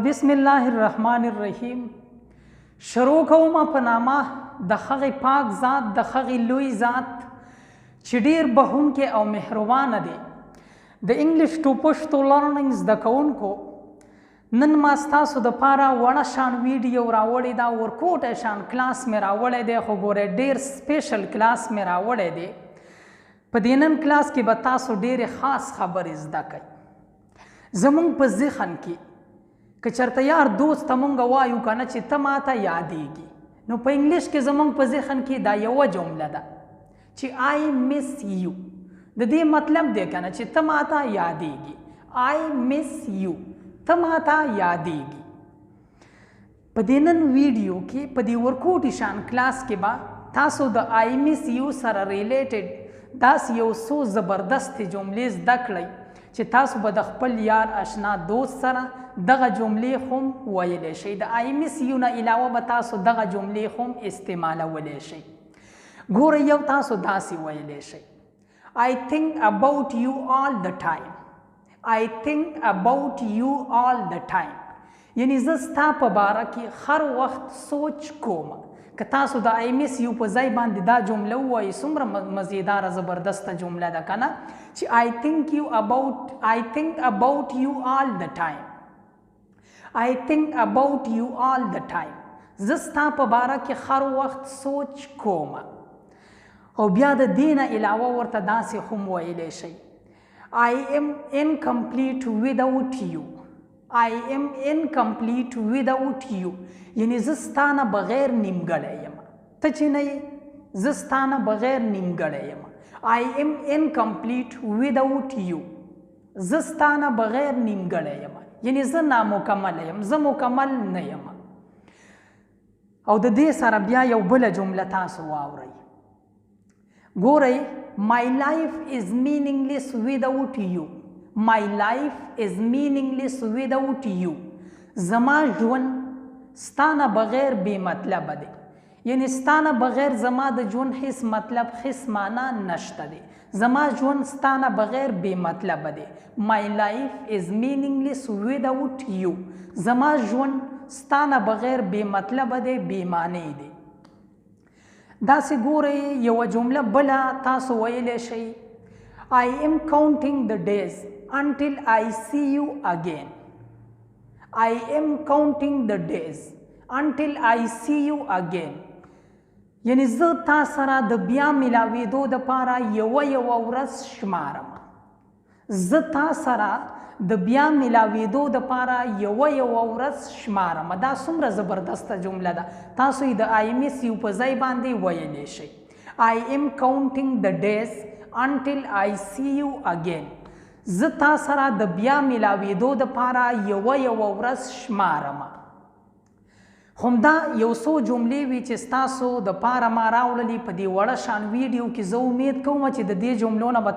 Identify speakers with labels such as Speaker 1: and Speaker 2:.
Speaker 1: بسم الله الرحمن الرحیم. شروع کوم په نامه د هغې پاک ذات د هغې لوی ذات چې ډیر بخښونکی او مهربانه دی. د انګلیش ټو پښتو لرننګ زده کوونکو، نن ما ستاسو دپاره وړه شان ویډیو راوړې ده. ورکوټی شان کلاس مې راوړی دی، خو ګورئ ډیر سپیشل کلاس مې راوړی دی. په دې نن کلاس کې به تاسو ډیرې خاص خبرې زده کوئ. زمونږ په ذهن کې که چېرته یار دوست ته مونږ وایو که نه چې ته ماته یادېږي، نو په انګلیش کې زمونږ په ذهن کې دا یوه جمله ده چې آی مس یو. د دې مطلب دی که نه چې ته ماته یادېږي. آی مس یو، ته ماته یادېږي. په دې نن ویډیو کې په دې ورکوټي شان کلاس کې به تاسو د آی مس یو سره ریلیټډ داسې یو څو زبردستې جملې زده کړئ چې تاسو به د خپل یار اشنا دوست سره دغه جملې هم ویلی شئ. د آی مس یو نه علاوه به تاسو دغه جملې هم استعمالولی شئ. ګورئ، یو تاسو داسې ویلی شئ: I think about you all the time. I think about you all the time. یعنی زه ستا په باره کې هر وخت سوچ کوم. که تاسو د آی مس یو په ځای باندې دا جمله ووایئ، څومره مزیداره زبردسته جمله ده که نه، چې I think about you all the time. I think about you all the time. زه ستا په باره کې هر وخت سوچ کوم. او بیا د دې نه علاوه ورته داسې هم ویلی شئ: I am incomplete without you. I am incomplete without you. یعنی زه ستا نه بغیر نیمګړی یم. ته چې نه یې، زه ستا نه بغیر نیمګړی یم. I am incomplete without you. زه ستا نه بغیر نیمګړی یم، یعنی زه نامکمله یم، زه مکمل نه یم. او د دې سره بیا یو بله جمله تاسو واورئ. ګورئ: My life is meaningless without you. My life is meaningless without you. زما ژوند ستا نه بغیر بې مطلبه دی. یعنی ستا نه بغیر زما د ژوند هیڅ مطلب، هیڅ معنا نشته دی. زما ژوند ستا نه بغیر بې مطلبه دی. My life is meaningless without you. زما ژوند ستا نه بغیر بې مطلبه دی، بې معنی دی. داسې ګورئ، یوه جمله بله تاسو ویلی شئ: I am counting the days until I see you again. I am counting the days until I see you again. یعنی زه تا سره د بیا میلاوېدو دپاره یوه ورځ شمارم. زه تا سره د بیا میلاوېدو دپاره یوه ورځ شمارم. دا څومره زبردسته جمله ده. تاسو یې د آی مس یو په ځای باندې ویلی شئ: I am counting the days until I see you again. زه تا سره د بیا میلاوېدو دپاره یوه ورځ شمارم. همدا یو څو جملې وي چې ستاسو دپاره ما راوړلي په دې وړه شان ویډیو کې. زه امید کوم چې د دې جملو نه به